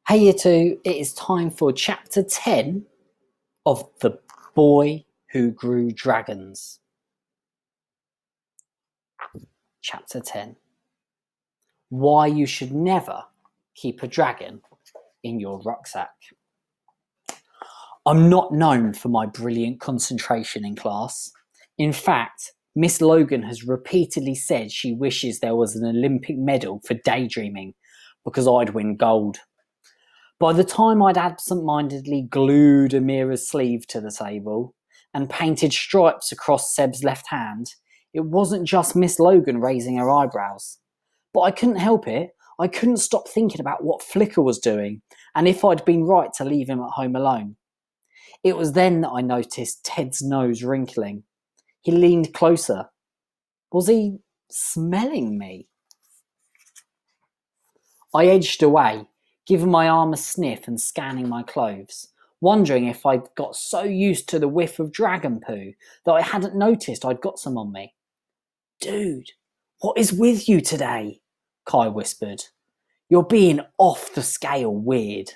Hey, you two, it is time for chapter 10 of The Boy Who Grew Dragons. Chapter 10. Why you should never keep a dragon in your rucksack. I'm not known for my brilliant concentration in class. In fact, Miss Logan has repeatedly said she wishes there was an Olympic medal for daydreaming because I'd win gold. By the time I'd absent-mindedly glued Amira's sleeve to the table and painted stripes across Seb's left hand, it wasn't just Miss Logan raising her eyebrows. But I couldn't help it. I couldn't stop thinking about what Flicker was doing and if I'd been right to leave him at home alone. It was then that I noticed Ted's nose wrinkling. He leaned closer. Was he smelling me? I edged away, giving my arm a sniff and scanning my clothes, wondering if I'd got so used to the whiff of dragon poo that I hadn't noticed I'd got some on me. "Dude, what is with you today?" Kai whispered. "You're being off the scale weird."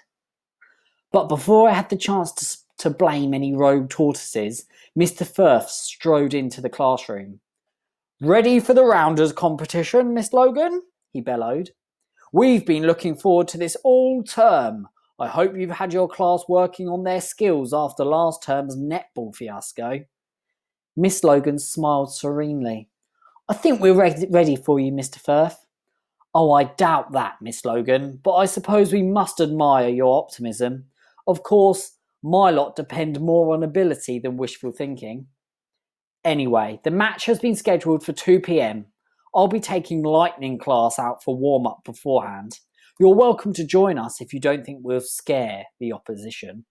But before I had the chance to blame any rogue tortoises, Mr. Firth strode into the classroom. "Ready for the rounders competition, Miss Logan?" he bellowed. "We've been looking forward to this all term. I hope you've had your class working on their skills after last term's netball fiasco." Miss Logan smiled serenely. "I think we're ready for you, Mr. Firth." "Oh, I doubt that, Miss Logan, but I suppose we must admire your optimism. Of course, my lot depend more on ability than wishful thinking. Anyway, the match has been scheduled for 2 p.m. I'll be taking Lightning class out for warm-up beforehand. You're welcome to join us if you don't think we'll scare the opposition."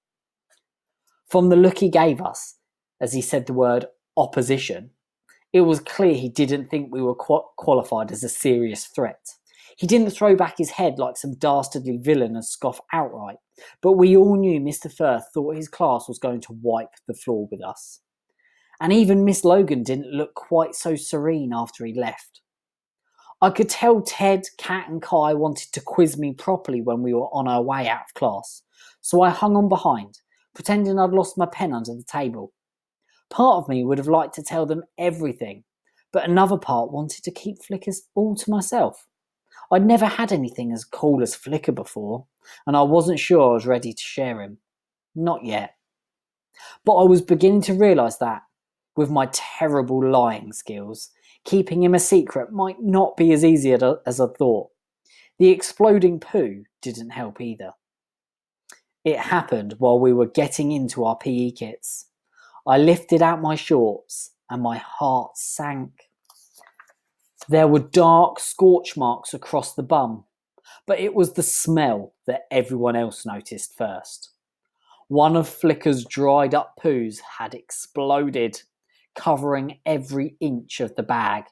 From the look he gave us, as he said the word opposition, it was clear he didn't think we were qualified as a serious threat. He didn't throw back his head like some dastardly villain and scoff outright, but we all knew Mr. Firth thought his class was going to wipe the floor with us. And even Miss Logan didn't look quite so serene after he left. I could tell Ted, Kat and Kai wanted to quiz me properly when we were on our way out of class, so I hung on behind, pretending I'd lost my pen under the table. Part of me would have liked to tell them everything, but another part wanted to keep Flickers all to myself. I'd never had anything as cool as Flicker before, and I wasn't sure I was ready to share him. Not yet. But I was beginning to realise that, with my terrible lying skills, keeping him a secret might not be as easy as I thought. The exploding poo didn't help either. It happened while we were getting into our PE kits. I lifted out my shorts and my heart sank. There were dark scorch marks across the bum, but it was the smell that everyone else noticed first. One of Flicker's dried up poos had exploded, covering every inch of the bag.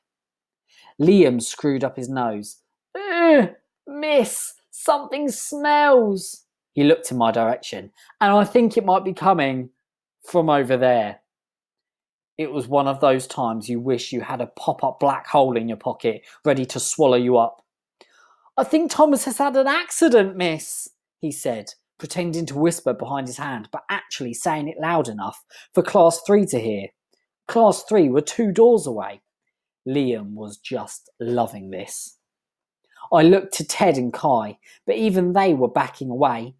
Liam screwed up his nose. "Ugh, miss, something smells." He looked in my direction, and I think it might be coming from over there. It was one of those times you wish you had a pop-up black hole in your pocket, ready to swallow you up. "I think Thomas has had an accident, miss," he said, pretending to whisper behind his hand, but actually saying it loud enough for Class 3 to hear. Class 3 were 2 doors away. Liam was just loving this. I looked to Ted and Kai, but even they were backing away.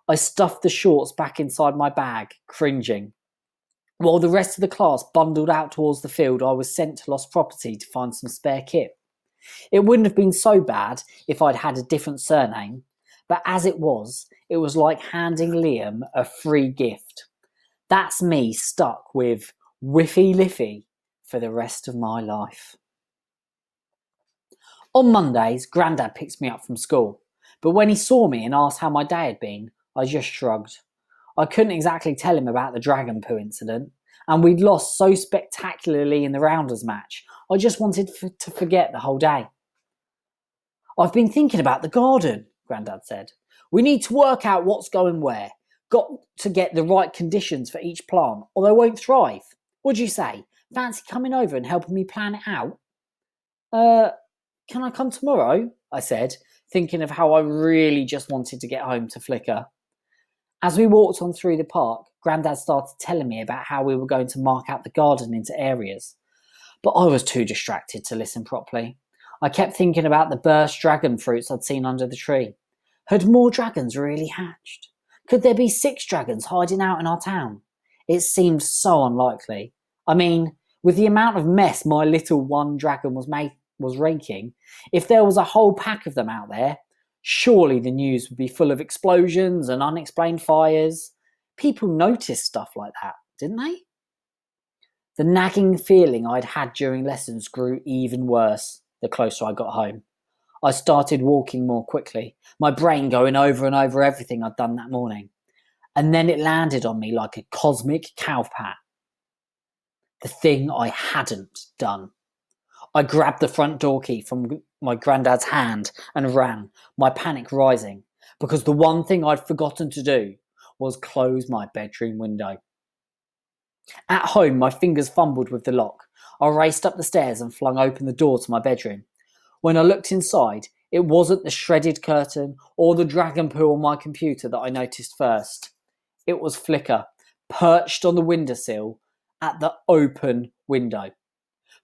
I stuffed the shorts back inside my bag, cringing. While the rest of the class bundled out towards the field, I was sent to Lost Property to find some spare kit. It wouldn't have been so bad if I'd had a different surname, but as it was like handing Liam a free gift. That's me stuck with Whiffy Liffy for the rest of my life. On Mondays, Grandad picks me up from school, but when he saw me and asked how my day had been, I just shrugged. I couldn't exactly tell him about the dragon poo incident, and we'd lost so spectacularly in the rounders match, I just wanted to forget the whole day. "I've been thinking about the garden," Grandad said. "We need to work out what's going where. Got to get the right conditions for each plant, or they won't thrive. What'd you say? Fancy coming over and helping me plan it out?" Can I come tomorrow?" I said, thinking of how I really just wanted to get home to Flicker. As we walked on through the park, Grandad started telling me about how we were going to mark out the garden into areas, but I was too distracted to listen properly. I kept thinking about the burst dragon fruits I'd seen under the tree. Had more dragons really hatched? Could there be 6 dragons hiding out in our town? It seemed so unlikely. I mean, with the amount of mess my little one dragon was raking, if there was a whole pack of them out there, surely the news would be full of explosions and unexplained fires. People noticed stuff like that, didn't they? The nagging feeling I'd had during lessons grew even worse the closer I got home. I started walking more quickly, my brain going over and over everything I'd done that morning. And then it landed on me like a cosmic cowpat. The thing I hadn't done. I grabbed the front door key from my granddad's hand and ran, my panic rising, because the one thing I'd forgotten to do was close my bedroom window. At home, my fingers fumbled with the lock. I raced up the stairs and flung open the door to my bedroom. When I looked inside, it wasn't the shredded curtain or the dragon poo on my computer that I noticed first. It was Flicker, perched on the windowsill at the open window.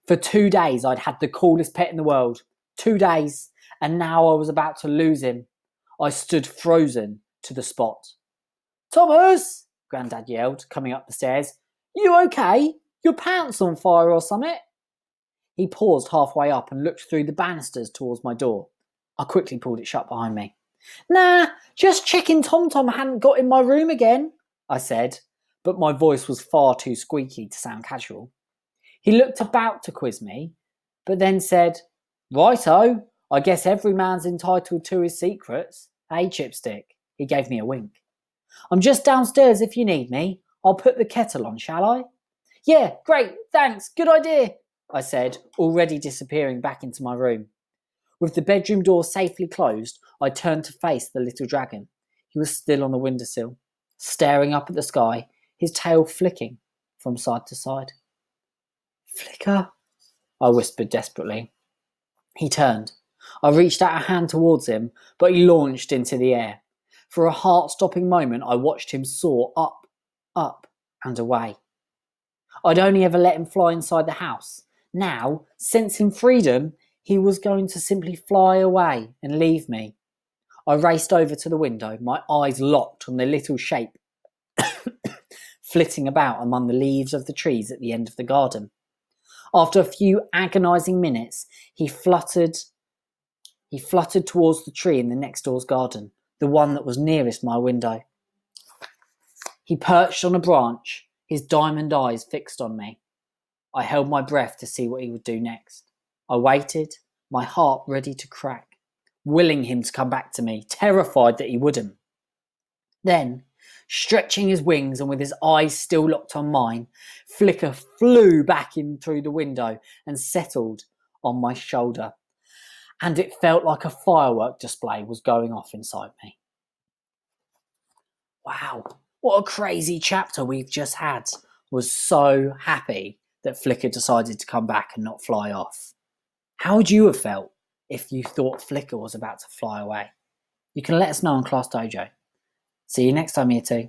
For 2 days, I'd had the coolest pet in the world. 2 days, and now I was about to lose him. I stood frozen to the spot. "Thomas!" Grandad yelled, coming up the stairs. "You okay? Your pants on fire or something?" He paused halfway up and looked through the banisters towards my door. I quickly pulled it shut behind me. "Nah, just checking Tom hadn't got in my room again," I said, but my voice was far too squeaky to sound casual. He looked about to quiz me, but then said, "Righto, I guess every man's entitled to his secrets. Hey, Chipstick." He gave me a wink. "I'm just downstairs if you need me. I'll put the kettle on, shall I?" "Yeah, great, thanks, good idea," I said, already disappearing back into my room. With the bedroom door safely closed, I turned to face the little dragon. He was still on the windowsill, staring up at the sky, his tail flicking from side to side. "Flicker," I whispered desperately. He turned. I reached out a hand towards him, but he launched into the air. For a heart-stopping moment, I watched him soar up, up, and away. I'd only ever let him fly inside the house. Now, sensing freedom, he was going to simply fly away and leave me. I raced over to the window, my eyes locked on the little shape flitting about among the leaves of the trees at the end of the garden. After a few agonising minutes, he fluttered towards the tree in the next door's garden, the one that was nearest my window. He perched on a branch, his diamond eyes fixed on me. I held my breath to see what he would do next. I waited, my heart ready to crack, willing him to come back to me, terrified that he wouldn't. Then, stretching his wings and with his eyes still locked on mine, Flicker flew back in through the window and settled on my shoulder. And it felt like a firework display was going off inside me. Wow, what a crazy chapter we've just had. Was so happy that Flicker decided to come back and not fly off. How would you have felt if you thought Flicker was about to fly away? You can let us know on Class Dojo. See you next time, you two.